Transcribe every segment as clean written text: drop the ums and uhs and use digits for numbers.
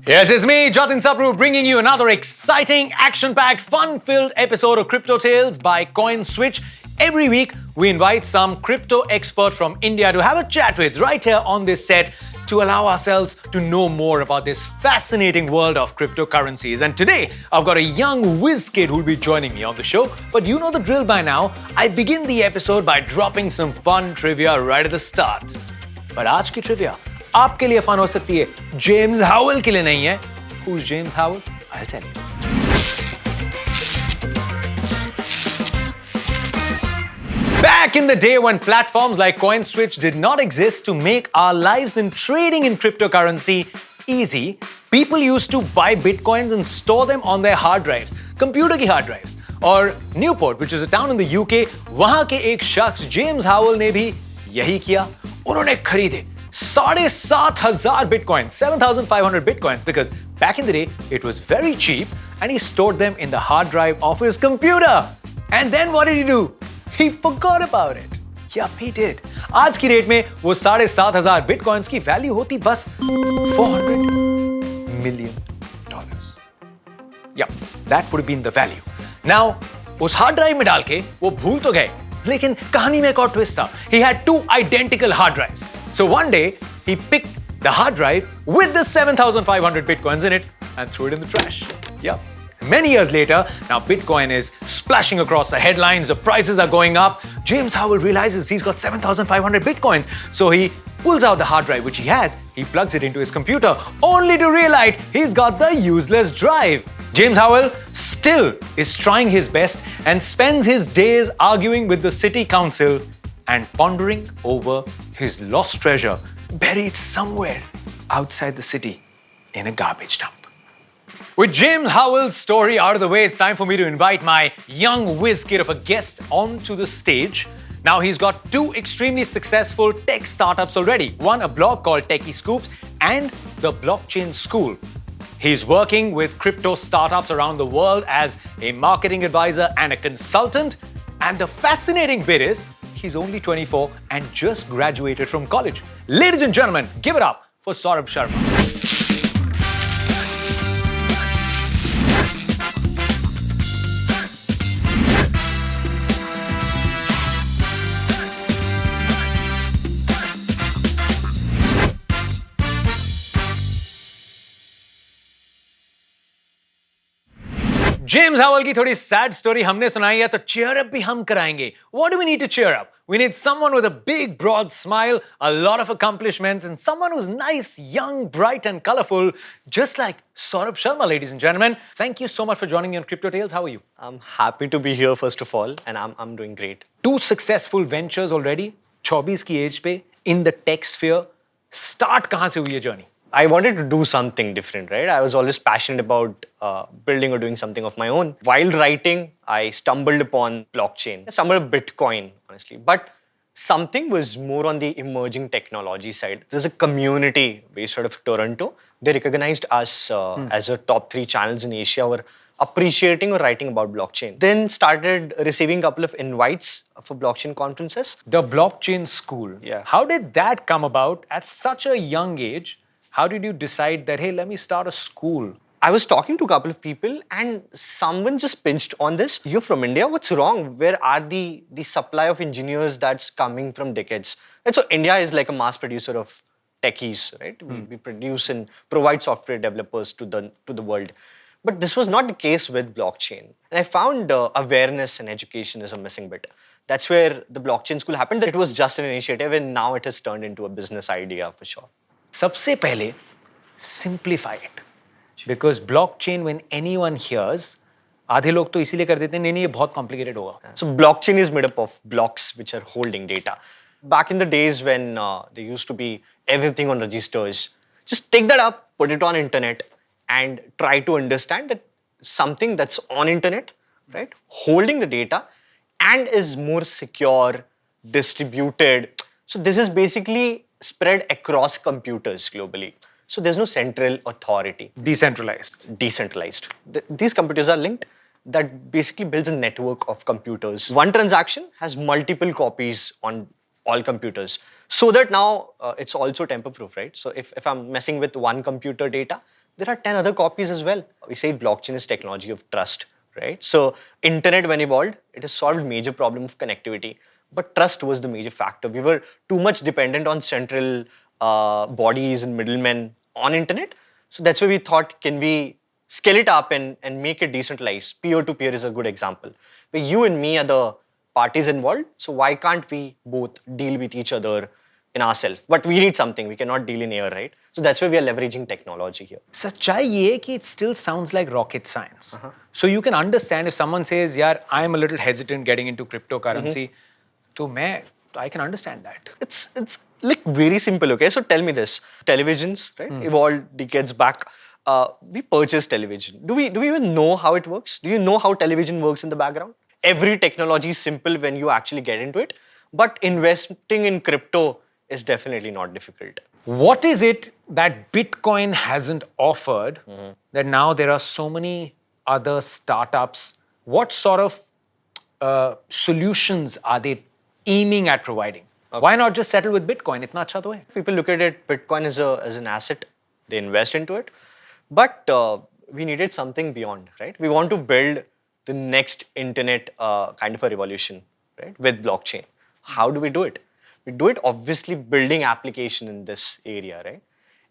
Yes, it's me, Jatin Sapru, bringing you another exciting, action-packed, fun-filled episode of Crypto Tales by CoinSwitch. Every week, we invite some crypto expert from India to have a chat with right here on this set to allow ourselves to know more about this fascinating world of cryptocurrencies. And today, I've got a young whiz kid who'll be joining me on the show. But you know the drill by now. I begin the episode by dropping some fun trivia right at the start. But आज की trivia आपके लिए fun हो सकती है, James Howell के लिए नहीं है. Who's James Howell? I'll tell you. Back in the day when platforms like CoinSwitch did not exist to make our lives in trading in cryptocurrency easy, people used to buy bitcoins and store them on their hard drives, computer की hard drives. और Newport, which is a town in the UK, वहां के एक शख्स James Howell ने भी यही किया. उन्होंने खरीदे 7,500 bitcoins, 7,500 bitcoins, because back in the day it was very cheap, and he stored them in the hard drive of his computer. And then what did he do? He forgot about it. Yup, he did. आज की rate में वो 7,500 bitcoins की value होती बस $400 million. Yup, that would have been the value. Now, उस hard drive में डाल के वो भूल तो गए, लेकिन कहानी में एक और ट्विस्ट था. He had two identical hard drives. So one day, he picked the hard drive with the 7,500 bitcoins in it and threw it in the trash. Yep. Many years later, now Bitcoin is splashing across the headlines, the prices are going up. James Howell realizes he's got 7,500 bitcoins. So he pulls out the hard drive which he has, he plugs it into his computer, only to realize he's got the useless drive. James Howell still is trying his best and spends his days arguing with the city council and pondering over his lost treasure buried somewhere outside the city in a garbage dump. With James Howell's story out of the way, it's time for me to invite my young whiz kid of a guest onto the stage. Now, he's got two extremely successful tech startups already. One, a blog called Techie Scoops, and the Blockchain School. He's working with crypto startups around the world as a marketing advisor and a consultant. And the fascinating bit is, he's only 24 and just graduated from college. Ladies and gentlemen, give it up for Saurabh Sharma. James Howell की थोड़ी sad story हमने सुनाई है, तो cheer up भी हम कराएंगे. What do we need to cheer up? We need someone with a big, broad smile, a lot of accomplishments, and someone who's nice, young, bright, and colorful, just like Saurabh Sharma, ladies and gentlemen. Thank you so much for joining me on Crypto Tales. How are you? I'm happy to be here, first of all, and I'm doing great. Two successful ventures already, 24 की as पे, in the tech sphere. Start कहाँ से हुई ये journey? I wanted to do something different, right? I was always passionate about building or doing something of my own. While writing, I stumbled upon blockchain. I stumbled upon Bitcoin, honestly. But something was more on the emerging technology side. There's a community based out of Toronto. They recognized us as a top 3 channels in Asia were appreciating or writing about blockchain. Then started receiving a couple of invites for blockchain conferences. The Blockchain School. Yeah. How did that come about at such a young age? How did you decide that, hey, let me start a school? I was talking to a couple of people and someone just pinched on this. You're from India, what's wrong? Where are the supply of engineers that's coming from decades? And so India is like a mass producer of techies, right? We produce and provide software developers to the world. But this was not the case with blockchain. And I found awareness and education is a missing bit. That's where the blockchain school happened. It was just an initiative and now it has turned into a business idea for sure. सबसे पहले simplify it, because blockchain, when anyone hears, आधे लोग तो इसीलिए कर देते हैं, नहीं ये बहुत complicated होगा. So blockchain is made up of blocks which are holding data. Back in the days when there used to be everything on registers, just take that up, put it on internet, and try to understand that something that's on internet, right, holding the data, and is more secure, distributed. So this is basically spread across computers globally. So there's no central authority. Decentralized. These computers are linked. That basically builds a network of computers. One transaction has multiple copies on all computers. So that now it's also tamper-proof, right? So if I'm messing with one computer data, there are 10 other copies as well. We say blockchain is technology of trust, right? So internet when evolved, it has solved major problem of connectivity, but trust was the major factor. We were too much dependent on central bodies and middlemen on internet. So that's why we thought, can we scale it up and make it decentralized? Peer-to-peer is a good example. Where you and me are the parties involved, so why can't we both deal with each other in ourselves? But we need something, we cannot deal in air, right? So that's why we are leveraging technology here. Sachai ye hai ki it still sounds like rocket science. So you can understand if someone says, yaar, I'm a little hesitant getting into cryptocurrency, I can understand that. It's like very simple, okay? So tell me this. Televisions, right, evolved decades back. We purchased television. Do we even know how it works? Do you know how television works in the background? Every technology is simple when you actually get into it, but investing in crypto is definitely not difficult. What is it that Bitcoin hasn't offered that now there are so many other startups? What sort of solutions are they aiming at providing? Why not just settle with Bitcoin? Itna acha to hai. People look at it, Bitcoin as an asset, they invest into it. But we needed something beyond, right? We want to build the next internet kind of a revolution, right? With blockchain. How do we do it? We do it obviously building application in this area, right?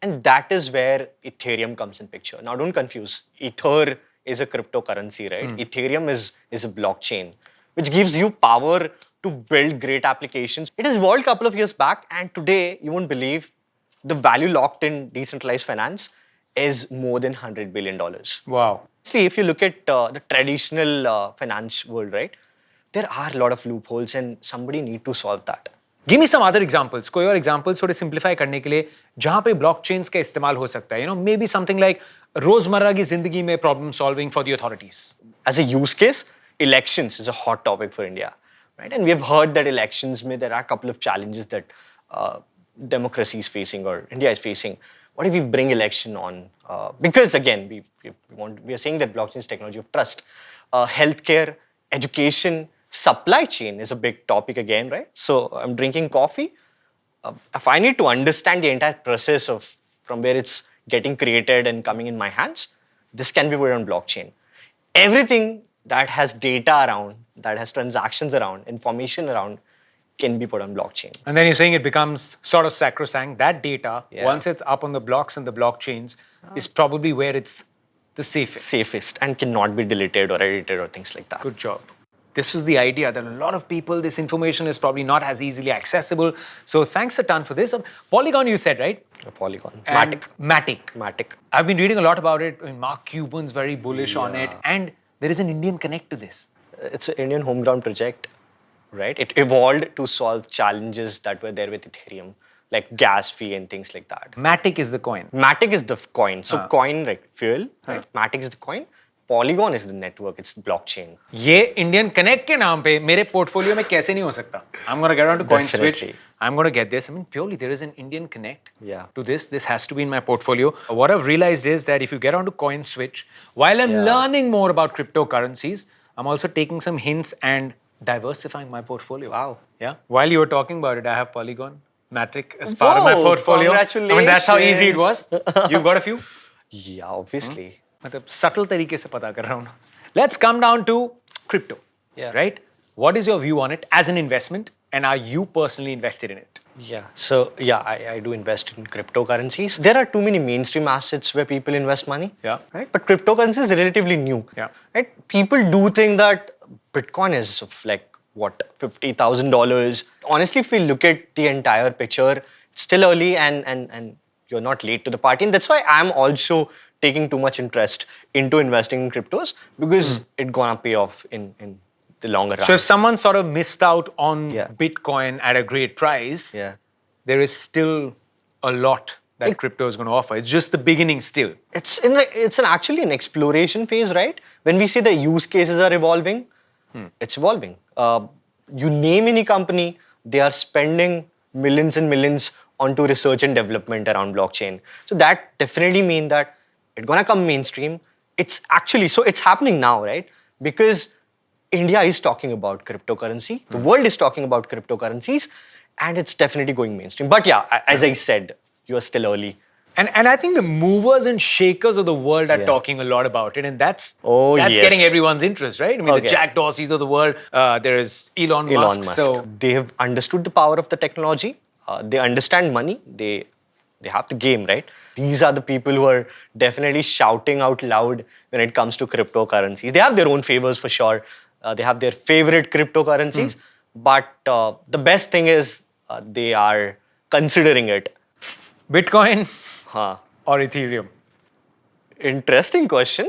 And that is where Ethereum comes in picture. Now don't confuse. Ether is a cryptocurrency, right? Ethereum is a blockchain, which gives you power to build great applications. It has evolved a couple of years back, and today you won't believe the value locked in decentralized finance is more than $100 billion. Wow. See, if you look at the traditional finance world, right, there are a lot of loopholes and somebody need to solve that. Give me some other examples. कोई और examples थोड़े simplify करने के लिए जहाँ पे blockchains का इस्तेमाल हो सकता है. You know, maybe something like रोजमर्रा की जिंदगी में problem solving for the authorities. As a use case, elections is a hot topic for India, right? And we have heard that elections there are a couple of challenges that democracy is facing or India is facing. What if we bring election on? Because again, we are saying that blockchain is technology of trust. Healthcare, education, supply chain is a big topic again, right? So I'm drinking coffee. If I need to understand the entire process of from where it's getting created and coming in my hands, this can be put on blockchain. Everything that has data around, that has transactions around, information around, can be put on blockchain. And then you're saying it becomes sort of sacrosanct. That data, once it's up on the blocks and the blockchains, is probably where it's the safest. Safest and cannot be deleted or edited or things like that. Good job. This was the idea that a lot of people, this information is probably not as easily accessible. So thanks a ton for this. Polygon, you said, right? Polygon. Matic. I've been reading a lot about it. I mean, Mark Cuban's very bullish on it. And there is an Indian connect to this. It's an Indian homegrown project, right? It evolved to solve challenges that were there with Ethereum, like gas fee and things like that. Matic is the coin. Matic is the coin. So coin, like fuel, right? Matic is the coin. Polygon is the network. It's blockchain. ये Indian Connect के नाम पे मेरे portfolio में कैसे नहीं हो सकता? I'm going to get onto CoinSwitch. I'm going to get this. I mean, purely there is an Indian Connect to this. This has to be in my portfolio. What I've realized is that if you get onto CoinSwitch, while I'm learning more about cryptocurrencies, I'm also taking some hints and diversifying my portfolio. Wow. Yeah. While you were talking about it, I have Polygon, Matic as part of my portfolio. Congratulations. I mean, that's how easy it was. You've got a few? Yeah, obviously. मतलब subtle तरीके से पता कर रहा हूँ. Let's come down to crypto. Right? What is your view on it as an investment, and are you personally invested in it? Yeah. So I do invest in cryptocurrencies. There are too many mainstream assets where people invest money. Right. But cryptocurrency is relatively new. Right. People do think that Bitcoin is of like what $50,000. Honestly, if we look at the entire picture, it's still early and you're not late to the party. And that's why I'm also taking too much interest into investing in cryptos because it's gonna pay off in the longer run. So if someone sort of missed out on Bitcoin at a great price, there is still a lot that crypto is going to offer. It's just the beginning still. It's actually an exploration phase, right? When we say the use cases are evolving, it's evolving. You name any company, they are spending millions and millions onto research and development around blockchain. So that definitely means that it's gonna come mainstream. It's actually, so it's happening now, right? Because India is talking about cryptocurrency. The world is talking about cryptocurrencies, and it's definitely going mainstream. But yeah, as I said, you are still early And I think the movers and shakers of the world are talking a lot about it, and that's getting everyone's interest, right? I mean, the Jack Dorseys of the world. There is Elon Musk. So they have understood the power of the technology. They understand money. They have the game, right? These are the people who are definitely shouting out loud when it comes to cryptocurrencies. They have their own favors for sure. They have their favorite cryptocurrencies, but the best thing is they are considering it. Bitcoin or Ethereum? Interesting question.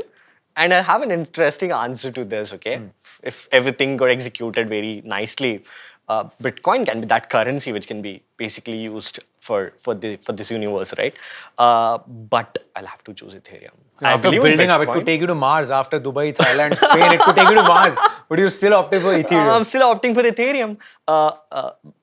And I have an interesting answer to this, okay? If everything got executed very nicely, Bitcoin can be that currency which can be basically used for this universe, right? But I'll have to choose Ethereum. After building up, it could take you to Mars. After Dubai, Thailand, Spain, it could take you to Mars. Would you still opt for Ethereum? I'm still opting for Ethereum.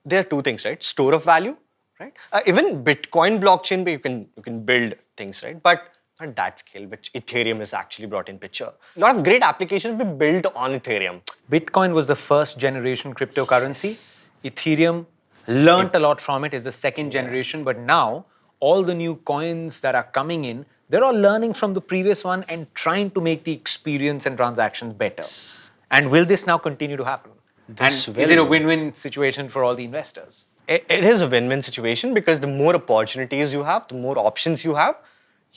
There are two things, right? Store of value, right? Even Bitcoin blockchain, you can build things, right? But at that scale, which Ethereum is actually brought in picture. A lot of great applications were built on Ethereum. Bitcoin was the first generation cryptocurrency. Ethereum learnt a lot from it, is the second generation. But now, all the new coins that are coming in, they're all learning from the previous one and trying to make the experience and transactions better. And will this now continue to happen? Is it a win-win situation for all the investors? It is a win-win situation because the more opportunities you have, the more options you have,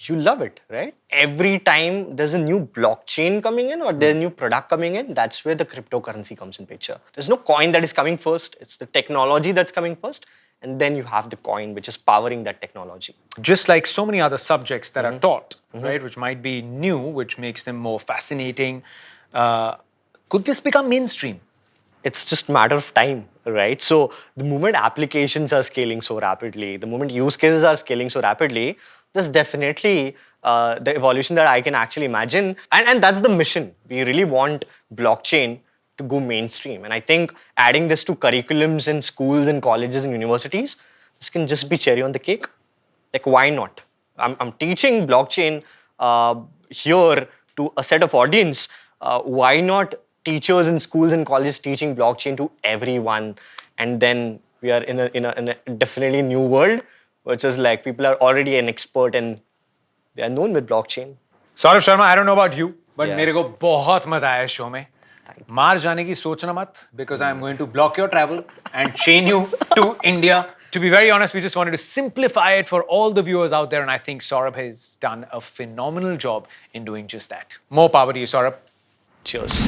you love it, right? Every time there's a new blockchain coming in or there's a new product coming in, that's where the cryptocurrency comes in picture. There's no coin that is coming first. It's the technology that's coming first. And then you have the coin which is powering that technology. Just like so many other subjects that are taught, right? Which might be new, which makes them more fascinating. Could this become mainstream? It's just a matter of time, right? So the moment applications are scaling so rapidly, the moment use cases are scaling so rapidly, there's definitely the evolution that I can actually imagine. And that's the mission. We really want blockchain to go mainstream. And I think adding this to curriculums in schools and colleges and universities, this can just be cherry on the cake. Like, why not? I'm teaching blockchain here to a set of audience. Why not teachers in schools and colleges teaching blockchain to everyone? And then we are in a definitely new world, which is like people are already an expert and they are known with blockchain. Saurabh Sharma, I don't know about you, but मेरे को बहुत मजा आया show में. Mars जाने की सोचना मत, because I'm going to block your travel and chain you to India. To be very honest, we just wanted to simplify it for all the viewers out there, and I think Saurabh has done a phenomenal job in doing just that. More power to you, Saurabh. Cheers.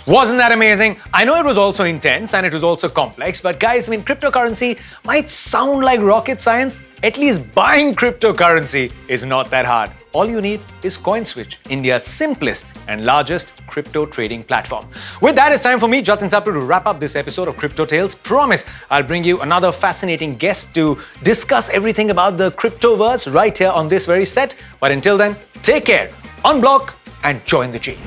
Wasn't that amazing? I know it was also intense and it was also complex, but guys, I mean, cryptocurrency might sound like rocket science. At least buying cryptocurrency is not that hard. All you need is CoinSwitch, India's simplest and largest crypto trading platform. With that, it's time for me, Jatin Sapru, to wrap up this episode of Crypto Tales. Promise I'll bring you another fascinating guest to discuss everything about the cryptoverse right here on this very set. But until then, take care, unblock, and join the chain.